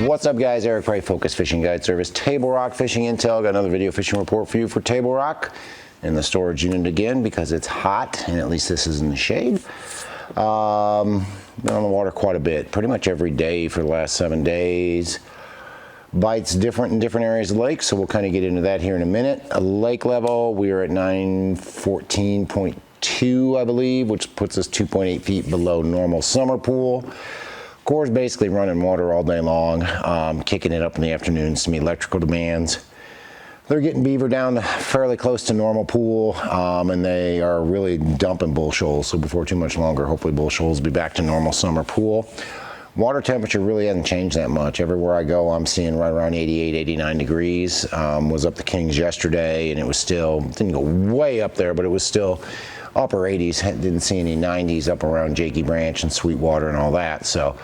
What's up, guys? Eric Price, Focus Fishing Guide Service, Table Rock Fishing Intel. Got another video fishing report for you for Table Rock in the storage unit again because it's hot, and at least this is in the shade. Been on the water quite a bit, pretty much every day for the last 7 days. Bites different in different areas of the lake, so we'll kind of get into that here in a minute. Lake level, we are at 914.2, I believe, which puts us 2.8 feet below normal summer pool. Core's basically running water all day long, kicking it up in the afternoons to meet electrical demands. They're getting beaver down to fairly close to normal pool, and they are really dumping bull shoals. So before too much longer, hopefully bull shoals will be back to normal summer pool. Water temperature really hasn't changed that much. Everywhere I go, I'm seeing right around 88, 89 degrees. Was up the Kings yesterday, and it was still, didn't go way up there, but it was still upper 80s. Didn't see any 90s up around Jakey Branch and Sweetwater and all that. So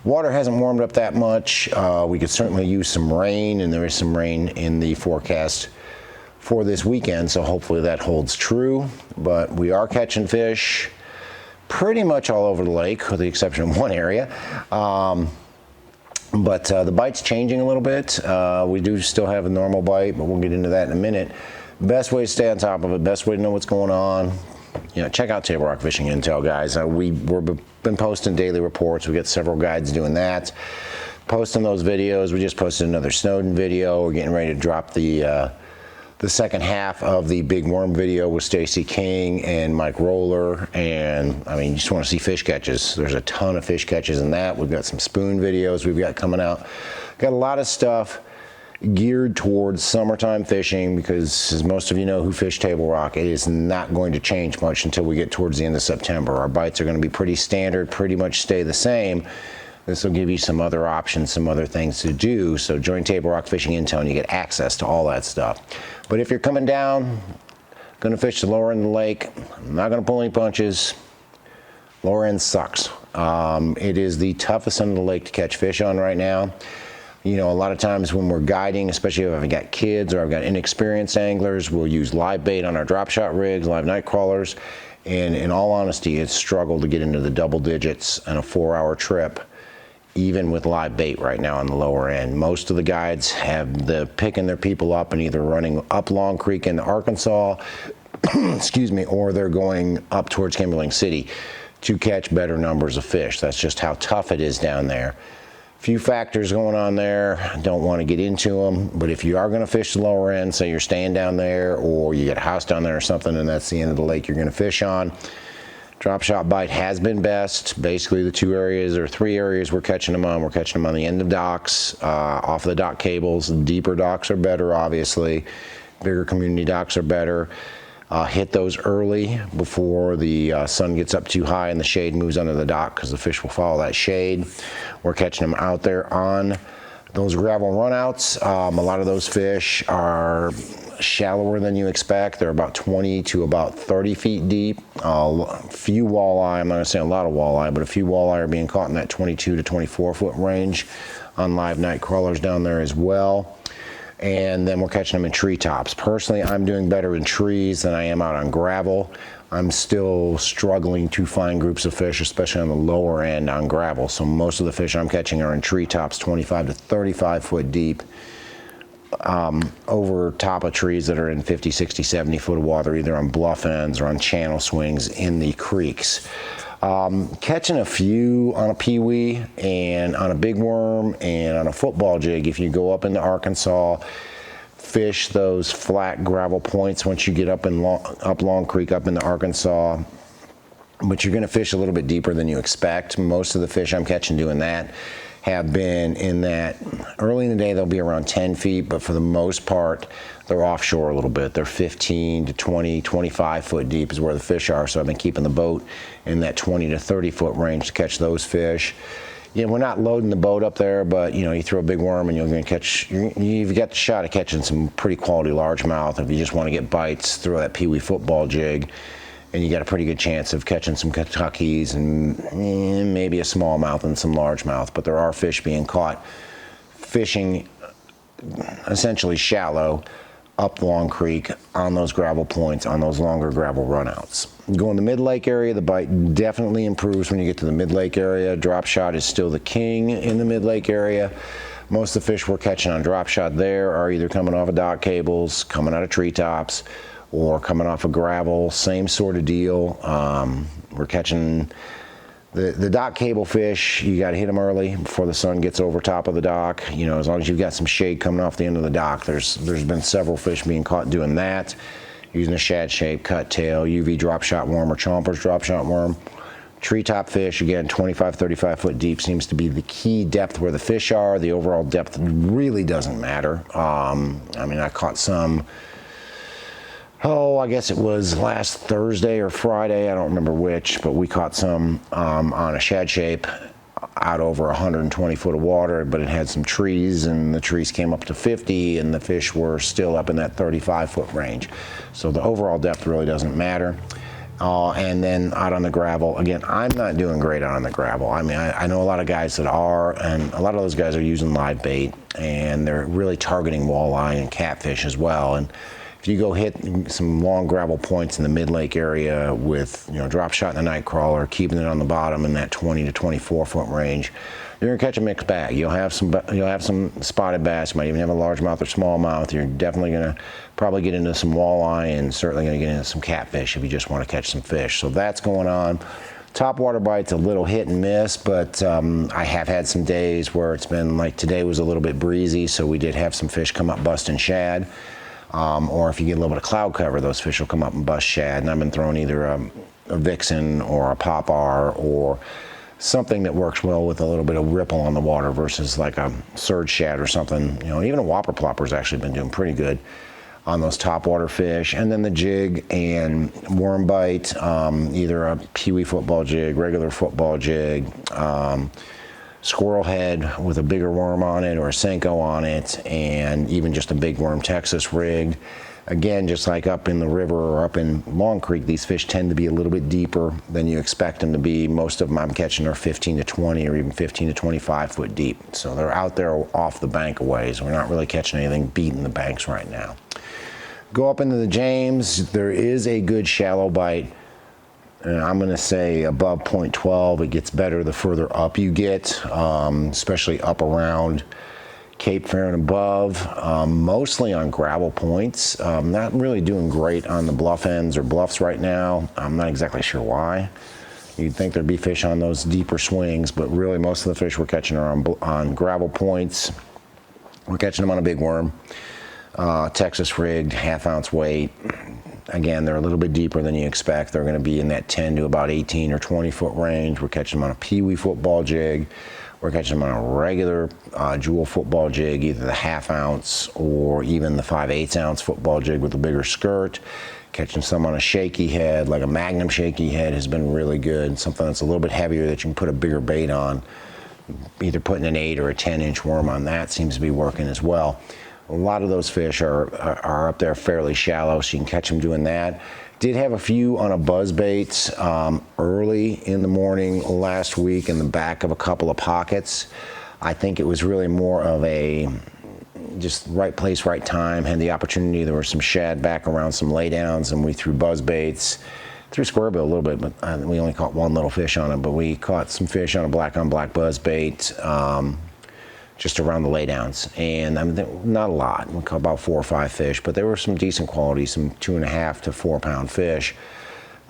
water hasn't warmed up that much. We could certainly use some rain, and there is some rain in the forecast for this weekend, so hopefully that holds true. But we are catching fish pretty much all over the lake, with the exception of one area. But the bite's changing a little bit. We do still have a normal bite, but we'll get into that in a minute. Best way to stay on top of it, best way to know what's going on, you know, check out Table Rock Fishing Intel, guys. We've been posting daily reports. We got several guides doing that. Posting those videos. We just posted another Snowden video. We're getting ready to drop the second half of the big worm video with Stacy King and Mike Roller. And I mean, you just want to see fish catches. There's a ton of fish catches in that. We've got some spoon videos we've got coming out. Got a lot of stuff geared towards summertime fishing, because as most of you know who fish Table Rock, it is not going to change much until we get towards the end of September. Our bites are going to be pretty standard, pretty much stay the same. This will give you some other options, some other things to do. So join Table Rock Fishing Intel and you get access to all that stuff. But if you're coming down, going to fish the lower end of the lake, I'm not going to pull any punches. Lower end sucks. It is the toughest end of the lake to catch fish on right now. You know, a lot of times when we're guiding, especially if I've got kids or I've got inexperienced anglers, we'll use live bait on our drop shot rigs, live night crawlers. And in all honesty, it's struggled to get into the double digits on a 4-hour trip, even with live bait right now on the lower end. Most of the guides have the picking their people up and either running up Long Creek into Arkansas, excuse me, or they're going up towards Kimberling City to catch better numbers of fish. That's just how tough it is down there. Few factors going on there. I don't want to get into them, but if you are going to fish the lower end, say you're staying down there or you got a house down there or something, and that's the end of the lake you're going to fish on, drop shot bite has been best. Basically the 2 areas or 3 areas we're catching them on. We're catching them on the end of docks, off of the dock cables. Deeper docks are better, obviously. Bigger community docks are better. Hit those early before the sun gets up too high and the shade moves under the dock, because the fish will follow that shade. We're catching them out there on those gravel runouts. A lot of those fish are shallower than you expect. They're about 20 to about 30 feet deep. Few walleye, I'm not going to say a lot of walleye, but a few walleye are being caught in that 22 to 24 foot range on live night crawlers down there as well. And then we're catching them in treetops. Personally, I'm doing better in trees than I am out on gravel. I'm still struggling to find groups of fish, especially on the lower end on gravel. So most of the fish I'm catching are in treetops, 25 to 35 foot deep, over top of trees that are in 50, 60, 70 foot of water, either on bluff ends or on channel swings in the creeks. Catching a few on a peewee and on a big worm and on a football jig. If you go up into Arkansas, fish those flat gravel points once you get up in up Long Creek up into Arkansas, but you're going to fish a little bit deeper than you expect. Most of the fish I'm catching doing that have been in that early in the day. They'll be around 10 feet, but for the most part they're offshore a little bit. They're 15 to 20, 25 foot deep is where the fish are. So I've been keeping the boat in that 20 to 30 foot range to catch those fish. You know, we're not loading the boat up there, but you know, you throw a big worm and you're going to catch, you've got the shot of catching some pretty quality largemouth. If you just want to get bites, throw that peewee football jig, and you got a pretty good chance of catching some Kentuckys and maybe a smallmouth and some largemouth. But there are fish being caught fishing essentially shallow up Long Creek on those gravel points, on those longer gravel runouts. Going to mid-lake area, the bite definitely improves when you get to the mid-lake area. Drop shot is still the king in the mid-lake area, Most of the fish we're catching on drop shot there are either coming off of dock cables, coming out of treetops, or coming off of gravel. Same sort of deal. We're catching the dock cable fish. You got to hit them early before the sun gets over top of the dock. You know, as long as you've got some shade coming off the end of the dock. There's been several fish being caught doing that, using a shad shape, cut tail, UV drop shot worm, or Chomper's drop shot worm. Treetop fish, again, 25, 35 foot deep seems to be the key depth where the fish are. The overall depth really doesn't matter. I mean, I caught some, I guess it was last Thursday or Friday, I don't remember which, but we caught some on a shad shape out over 120 foot of water, but it had some trees, and the trees came up to 50, and the fish were still up in that 35 foot range. So the overall depth really doesn't matter. And then out on the gravel, again, I'm not doing great out on the gravel. I mean, I know a lot of guys that are, and a lot of those guys are using live bait, and they're really targeting walleye and catfish as well. And if you go hit some long gravel points in the mid-lake area with, you know, drop shot in the night crawler, keeping it on the bottom in that 20 to 24 foot range, you're gonna catch a mixed bag. You'll have some spotted bass. You might even have a largemouth or smallmouth. You're definitely gonna probably get into some walleye, and certainly gonna get into some catfish if you just want to catch some fish. So that's going on. Topwater bite's a little hit and miss, but I have had some days where it's been like today was a little bit breezy, so we did have some fish come up busting shad. Or if you get a little bit of cloud cover, those fish will come up and bust shad. And I've been throwing either a vixen or a popar or something that works well with a little bit of ripple on the water versus like a surge shad or something. You know, even a whopper plopper's actually been doing pretty good on those topwater fish. And then the jig and worm bite, either a peewee football jig, regular football jig, squirrel head with a bigger worm on it or a Senko on it, and even just a big worm Texas rigged. Again, just like up in the river or up in Long Creek, these fish tend to be a little bit deeper than you expect them to be. Most of them I'm catching are 15 to 20 or even 15 to 25 foot deep. So they're out there off the bank a ways. We're not really catching anything beating the banks right now. Go up into the James. There is a good shallow bite. I'm going to say above 0.12. It gets better the further up you get, especially up around Cape Fear and above, mostly on gravel points. Not really doing great on the bluff ends or bluffs right now. I'm not exactly sure why. You'd think there'd be fish on those deeper swings, but really most of the fish we're catching are on gravel points. We're catching them on a big worm, Texas rigged, half-ounce weight. Again, they're a little bit deeper than you expect. They're going to be in that 10 to about 18 or 20 foot range. We're catching them on a peewee football jig. We're catching them on a regular jewel football jig, either the half-ounce or even the 5/8 ounce football jig with a bigger skirt. Catching some on a shaky head, like a Magnum shaky head has been really good. Something that's a little bit heavier that you can put a bigger bait on. Either putting an 8 or a 10-inch worm on that seems to be working as well. A lot of those fish are up there fairly shallow, so you can catch them doing that. Did have a few on a buzzbait early in the morning last week in the back of a couple of pockets. I think it was really more of a just right place, right time. Had the opportunity. There were some shad back around some laydowns, and we threw buzzbaits. Threw squarebill a little bit, but we only caught one little fish on it. But we caught some fish on a black on black buzzbait. Just around the laydowns, and I mean, not a lot. We caught about 4 or 5 fish, but there were some decent quality, some 2.5 to 4 pound fish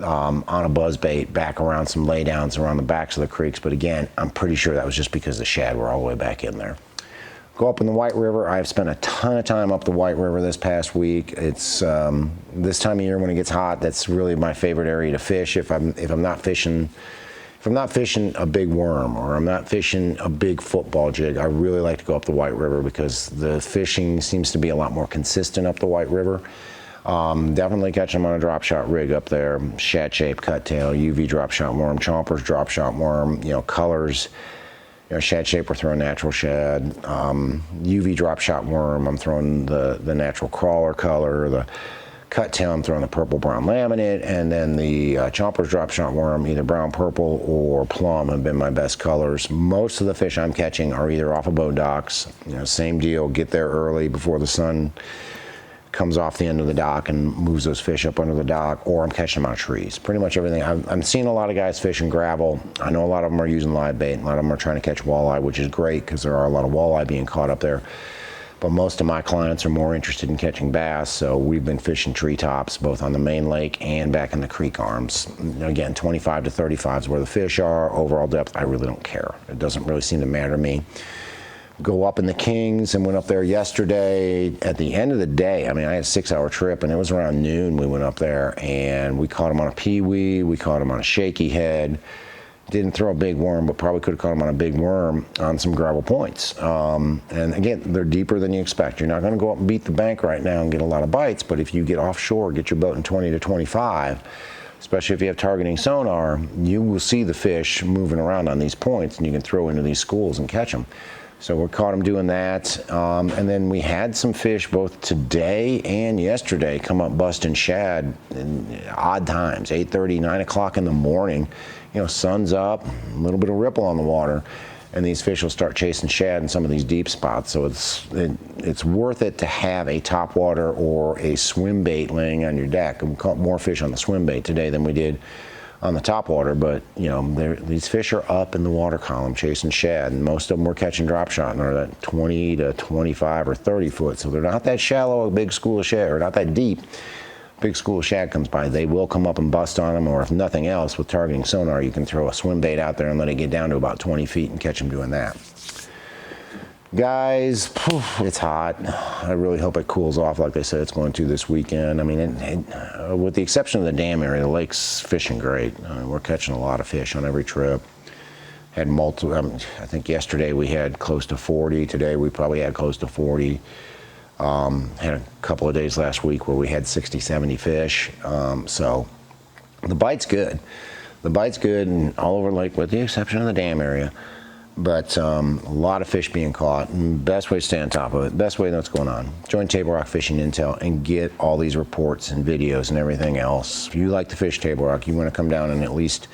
on a buzzbait back around some laydowns around the backs of the creeks. But again, I'm pretty sure that was just because the shad were all the way back in there. Go up in the White River. I've spent a ton of time up the White River this past week. It's this time of year when it gets hot. That's really my favorite area to fish. If I'm not fishing a big worm or I'm not fishing a big football jig, I really like to go up the White River because the fishing seems to be a lot more consistent up the White River. Definitely catching them on a drop shot rig up there, shad shape, cut tail, UV drop shot worm, Chomper's drop shot worm, colors. Shad shape, we're throwing natural shad. UV drop shot worm, I'm throwing the natural crawler color, the cut tail, I'm throwing the purple brown laminate, and then the Chomper's drop shot worm, either brown purple or plum have been my best colors. Most of the fish I'm catching are either off of boat docks. Same deal, get there early before the sun comes off the end of the dock and moves those fish up under the dock, or I'm catching them out of trees. Pretty much everything. I'm seeing a lot of guys fishing gravel. I know a lot of them are using live bait. A lot of them are trying to catch walleye, which is great because there are a lot of walleye being caught up there. But most of my clients are more interested in catching bass, so we've been fishing treetops, both on the main lake and back in the creek arms. Again, 25 to 35 is where the fish are. Overall depth, I really don't care. It doesn't really seem to matter to me. Go up in the Kings and went up there yesterday. At the end of the day, I mean, I had a 6-hour trip, and it was around noon we went up there, and we caught them on a peewee, we caught them on a shaky head. Didn't throw a big worm, but probably could have caught them on a big worm on some gravel points. And again, they're deeper than you expect. You're not going to go up and beat the bank right now and get a lot of bites, but if you get offshore, get your boat in 20 to 25, especially if you have targeting sonar, you will see the fish moving around on these points, and you can throw into these schools and catch them. So we caught them doing that. And then we had some fish both today and yesterday come up busting shad in odd times, 8:30, 9 o'clock in the morning. You know, sun's up, a little bit of ripple on the water, and these fish will start chasing shad in some of these deep spots. So it's worth it to have a topwater or a swim bait laying on your deck. We caught more fish on the swim bait today than we did on the topwater, but you know, these fish are up in the water column chasing shad, and most of them were catching drop shot, and they're that 20 to 25 or 30 foot, so they're not that shallow, a big school of shad, or not that deep. Big school of shad comes by, they will come up and bust on them, or if nothing else, with targeting sonar, you can throw a swim bait out there and let it get down to about 20 feet and catch them doing that. Guys, it's hot. I really hope it cools off like they said it's going to this weekend. I mean, with the exception of the dam area, the lake's fishing great. We're catching a lot of fish on every trip. Had multiple, I think yesterday we had close to 40. Today we probably had close to 40. Had a couple of days last week where we had 60, 70 fish. So the bite's good. The bite's good and all over the lake with the exception of the dam area. But a lot of fish being caught, and best way to stay on top of it, best way to know what's going on. Join Table Rock Fishing Intel and get all these reports and videos and everything else. If you like to fish Table Rock, you want to come down and at least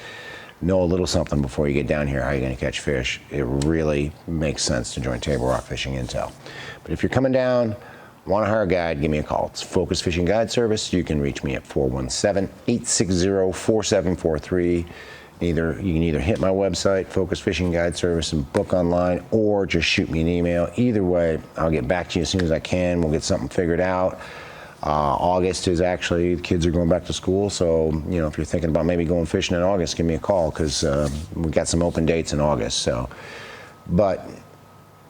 know a little something before you get down here, how you're going to catch fish. It really makes sense to join Table Rock Fishing Intel. But if you're coming down, want to hire a guide, give me a call. It's Focus Fishing Guide Service. You can reach me at 417-860-4743. You can either hit my website, Focus Fishing Guide Service, and book online, or just shoot me an email. Either way, I'll get back to you as soon as I can. We'll get something figured out. August is actually, the kids are going back to school, so you know, if you're thinking about maybe going fishing in August, give me a call, because we got some open dates in August. So, but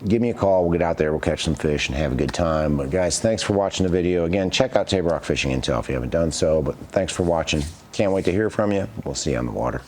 give me a call, we'll get out there, we'll catch some fish and have a good time. But guys, thanks for watching the video. Again, check out Table Rock Fishing Intel if you haven't done so, but thanks for watching. Can't wait to hear from you. We'll see you on the water.